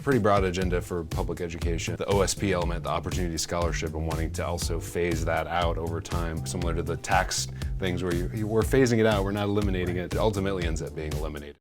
pretty broad agenda for public education. The OSP element, the Opportunity Scholarship, and wanting to also phase that out over time, similar to the tax things where we're phasing it out, we're not eliminating it. It ultimately ends up being eliminated.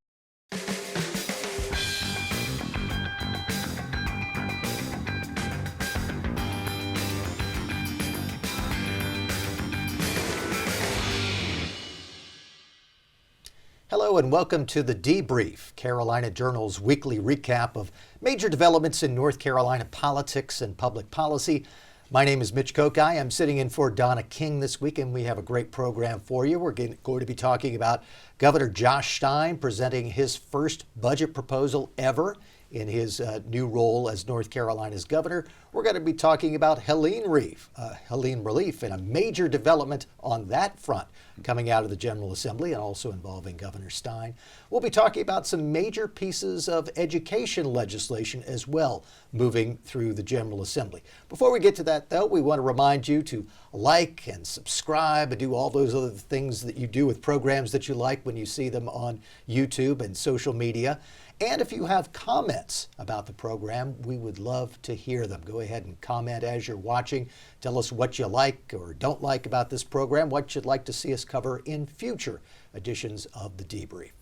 Hello and welcome to the Debrief, Carolina Journal's weekly recap of major developments in North Carolina politics and public policy. My name is Mitch Kokai. I'm sitting in for Donna King this week, and we have a great program for you. We're going to be talking about Governor Josh Stein presenting his first budget proposal ever in his new role as North Carolina's governor. We're going to be talking about Helene Relief and a major development on that front coming out of the General Assembly and also involving Governor Stein. We'll be talking about some major pieces of education legislation as well moving through the General Assembly. Before we get to that, though, we want to remind you to like and subscribe and do all those other things that you do with programs that you like when you see them on YouTube and social media. And if you have comments about the program, we would love to hear them. Go ahead and comment as you're watching. Tell us what you like or don't like about this program, what you'd like to see us cover in future editions of the Debrief.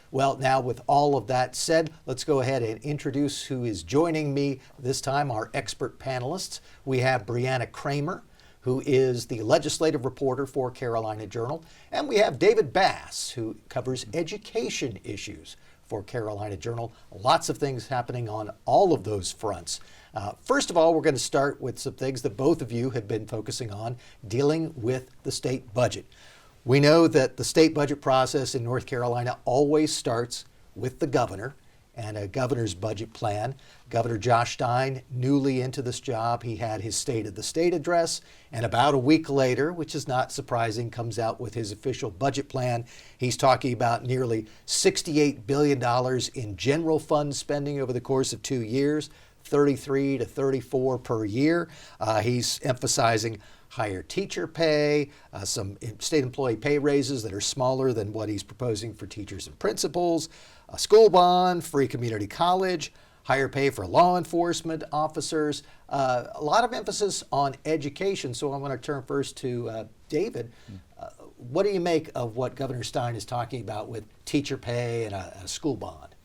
Well, now with all of that said, let's go ahead and introduce who is joining me this time, our expert panelists. We have Brianna Kramer, who is the legislative reporter for Carolina Journal, and we have David Bass, who covers education issues for Carolina Journal. Lots of things happening on all of those fronts. First of all, we're going to start with some things that both of you have been focusing on, dealing with the state budget. We know that the state budget process in North Carolina always starts with the governor and a governor's budget plan. Governor Josh Stein, newly into this job, he had his State of the State address, and about a week later, which is not surprising, comes out with his official budget plan. He's talking about nearly $68 billion in general fund spending over the course of 2 years, 33 to 34 per year. He's emphasizing higher teacher pay, some state employee pay raises that are smaller than what he's proposing for teachers and principals, a school bond, free community college, higher pay for law enforcement officers, a lot of emphasis on education. So I want to turn first to David. What do you make of what Governor Stein is talking about with teacher pay and a school bond?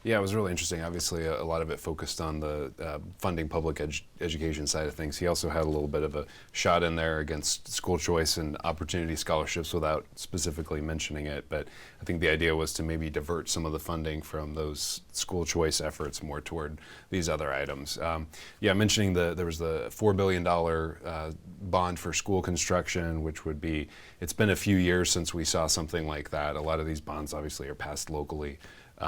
Yeah, it was really interesting. Obviously, a lot of it focused on the funding public education side of things. He also had a little bit of a shot in there against school choice and opportunity scholarships without specifically mentioning it. But I think the idea was to maybe divert some of the funding from those school choice efforts more toward these other items. Yeah, mentioning there was the $4 billion bond for school construction, which would be, it's been a few years since we saw something like that. A lot of these bonds obviously are passed locally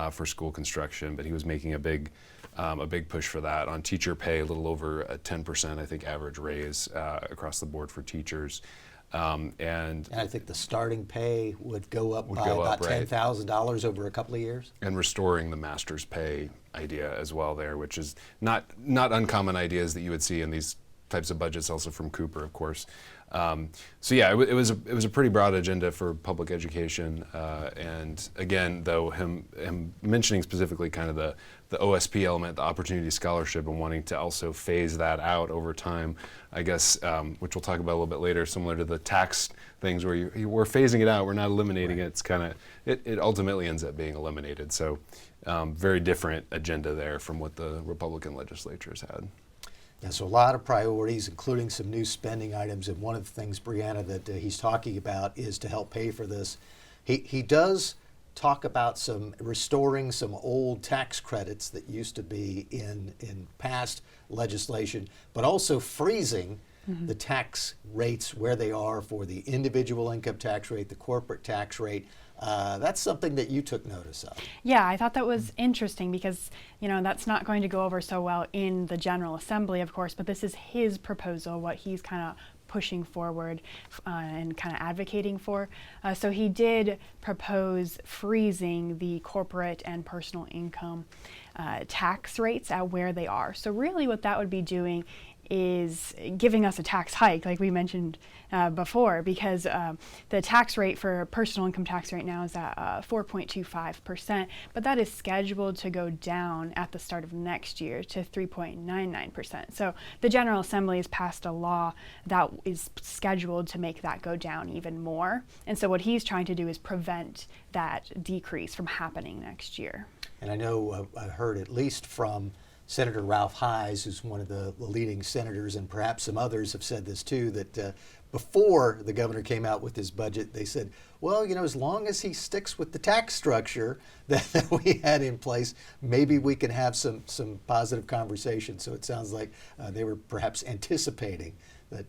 for school construction, but he was making a big push for that. On teacher pay, a little over a 10%, I think, average raise across the board for teachers. And I think the starting pay would go up by about $10,000 over a couple of years. And restoring the master's pay idea as well there, which is not uncommon ideas that you would see in these types of budgets, also from Cooper, of course. So yeah, it was a pretty broad agenda for public education, and again, though, him mentioning specifically kind of the OSP element, the Opportunity Scholarship, and wanting to also phase that out over time, I guess, which we'll talk about a little bit later, similar to the tax things where we're phasing it out, we're not eliminating it. It's kind of it ultimately ends up being eliminated. So very different agenda there from what the Republican legislatures had. Yeah, so a lot of priorities, including some new spending items. And one of the things, Brianna, that he's talking about is to help pay for this. He does talk about restoring some old tax credits that used to be in past legislation, but also freezing the tax rates where they are for the individual income tax rate, the corporate tax rate. That's something that you took notice of. Yeah, I thought that was interesting because, you know, that's not going to go over so well in the General Assembly, of course, but this is his proposal, what he's kind of pushing forward and kind of advocating for. So he did propose freezing the corporate and personal income tax rates at where they are. So really what that would be doing is giving us a tax hike, like we mentioned before, because the tax rate for personal income tax right now is at 4.25%, but that is scheduled to go down at the start of next year to 3.99%. So the General Assembly has passed a law that is scheduled to make that go down even more. And so what he's trying to do is prevent that decrease from happening next year. And I know I heard at least from Senator Ralph Hise, who's one of the leading senators, and perhaps some others have said this too, that before the governor came out with his budget, they said, well, you know, as long as he sticks with the tax structure that we had in place, maybe we can have some positive conversation. So it sounds like they were perhaps anticipating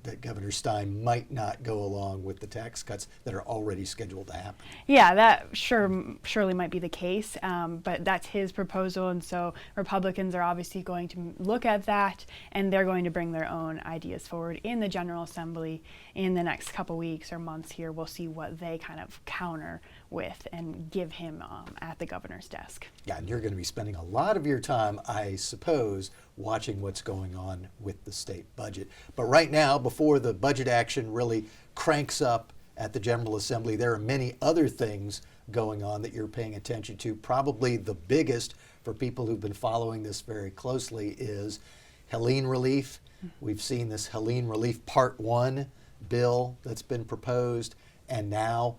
that Governor Stein might not go along with the tax cuts that are already scheduled to happen. Yeah, that surely might be the case, but that's his proposal, and so Republicans are obviously going to look at that, and they're going to bring their own ideas forward in the General Assembly in the next couple weeks or months here. We'll see what they kind of counter with and give him at the governor's desk. Yeah, and you're going to be spending a lot of your time, I suppose, watching what's going on with the state budget. But right now, before the budget action really cranks up at the General Assembly, there are many other things going on that you're paying attention to. Probably the biggest for people who've been following this very closely is Helene relief. We've seen this Helene relief Part 1 bill that's been proposed, and now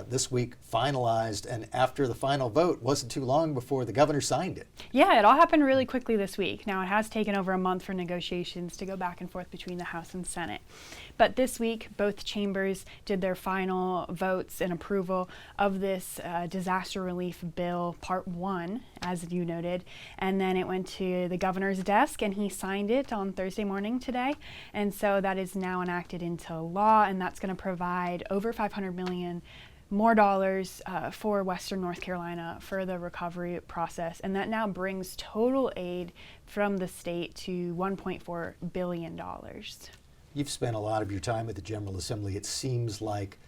this week finalized, and after the final vote, wasn't too long before the governor signed it. Yeah, it all happened really quickly this week. Now, it has taken over a month for negotiations to go back and forth between the House and Senate. But this week, both chambers did their final votes and approval of this disaster relief bill, Part 1, as you noted. And then it went to the governor's desk, and he signed it on Thursday morning today. And so that is now enacted into law, and that's going to provide over $500 million more dollars for Western North Carolina for the recovery process, and that now brings total aid from the state to $1.4 billion. You've spent a lot of your time at the General Assembly. It seems like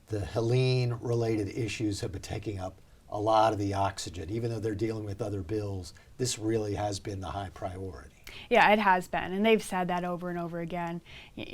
the Helene-related issues have been taking up a lot of the oxygen. Even though they're dealing with other bills, this really has been the high priority. Yeah, it has been, and they've said that over and over again,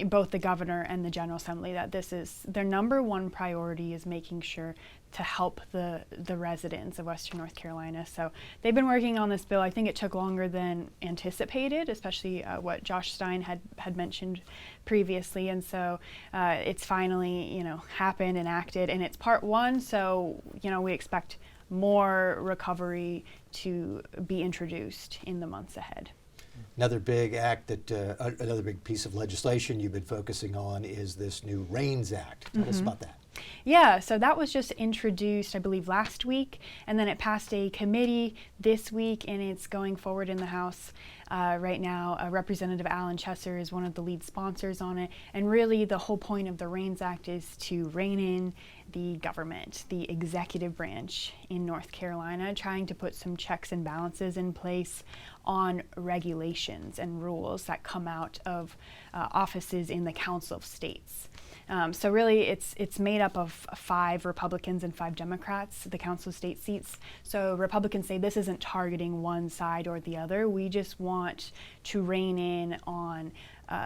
both the governor and the General Assembly, that this is their number one priority, is making sure to help the residents of Western North Carolina. So they've been working on this bill. I think it took longer than anticipated, especially what Josh Stein had mentioned previously, and so it's finally happened, enacted, and it's Part 1. So we expect more recovery to be introduced in the months ahead. Another big act another big piece of legislation you've been focusing on is this new REINS Act. Tell us about that. Yeah, so that was just introduced, I believe, last week, and then it passed a committee this week, and it's going forward in the House right now. Representative Alan Chesser is one of the lead sponsors on it, and really the whole point of the REINS Act is to rein in the government, the executive branch in North Carolina, trying to put some checks and balances in place on regulations and rules that come out of offices in the Council of States. So really it's made up of 5 Republicans and 5 Democrats, the Council of State seats. So Republicans say this isn't targeting one side or the other. We just want to rein in on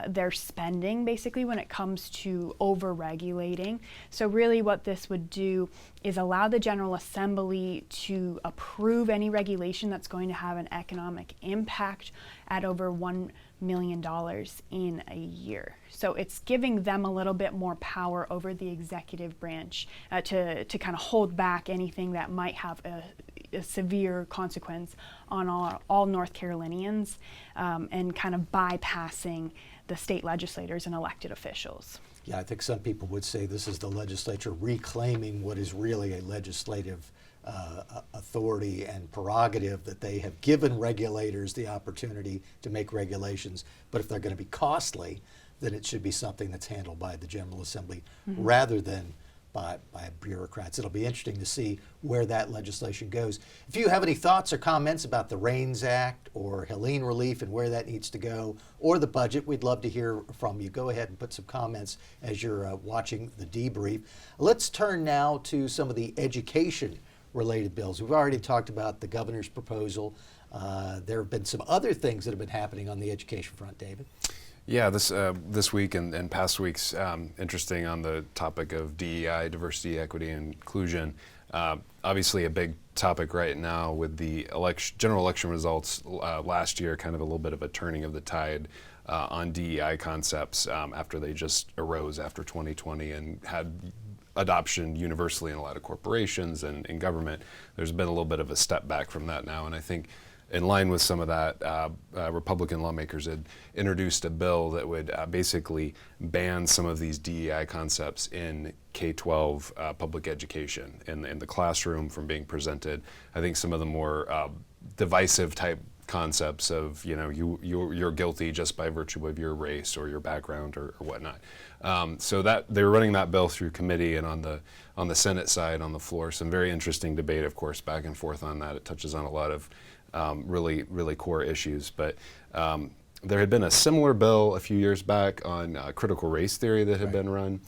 their spending, basically, when it comes to over-regulating. So really what this would do is allow the General Assembly to approve any regulation that's going to have an economic impact at over $1 million in a year. So it's giving them a little bit more power over the executive branch to kind of hold back anything that might have a severe consequence on all North Carolinians, and kind of bypassing the state legislators and elected officials. Yeah, I think some people would say this is the legislature reclaiming what is really a legislative authority and prerogative, that they have given regulators the opportunity to make regulations, but if they're going to be costly, then it should be something that's handled by the General Assembly rather than by bureaucrats. It'll be interesting to see where that legislation goes. If you have any thoughts or comments about the REINS Act or Helene relief and where that needs to go, or the budget, we'd love to hear from you. Go ahead and put some comments as you're watching the debrief. Let's turn now to some of the education-related bills. We've already talked about the governor's proposal. There have been some other things that have been happening on the education front, David. Yeah, this week and past weeks, interesting on the topic of DEI, diversity, equity, and inclusion. Obviously, a big topic right now with the general election results last year, kind of a little bit of a turning of the tide on DEI concepts after they just arose after 2020 and had adoption universally in a lot of corporations and in government. There's been a little bit of a step back from that now, and I think in line with some of that, Republican lawmakers had introduced a bill that would basically ban some of these DEI concepts in K-12 public education in the classroom from being presented. I think some of the more divisive type concepts of, you're guilty just by virtue of your race or your background or whatnot. So that they were running that bill through committee, and on the Senate side, on the floor, some very interesting debate, of course, back and forth on that. It touches on a lot of really core issues. But there had been a similar bill a few years back on critical race theory that had been run.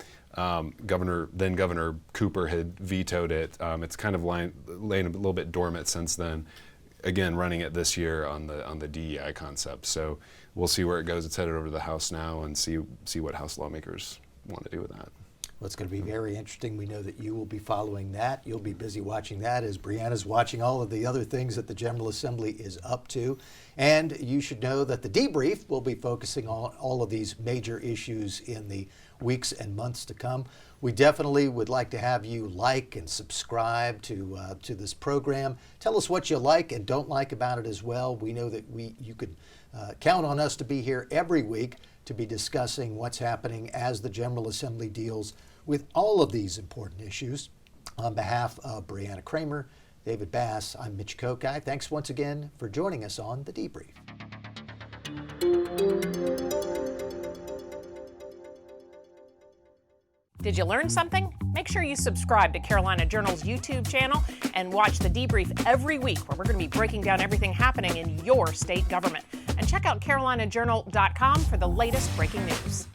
Governor Cooper had vetoed it. It's kind of laying a little bit dormant since then. Again, running it this year on the DEI concept. So we'll see where it goes. It's headed over to the House now, and see what House lawmakers want to do with that. Well, it's going to be very interesting. We know that you will be following that. You'll be busy watching that as Brianna's watching all of the other things that the General Assembly is up to. And you should know that the Debrief will be focusing on all of these major issues in the weeks and months to come. We definitely would like to have you like and subscribe to this program. Tell us what you like and don't like about it as well. We know that you could count on us to be here every week to be discussing what's happening as the General Assembly deals with all of these important issues. On behalf of Brianna Kramer, David Bass, I'm Mitch Kokai. Thanks once again for joining us on The Debrief. Did you learn something? Make sure you subscribe to Carolina Journal's YouTube channel and watch The Debrief every week, where we're going to be breaking down everything happening in your state government. And check out carolinajournal.com for the latest breaking news.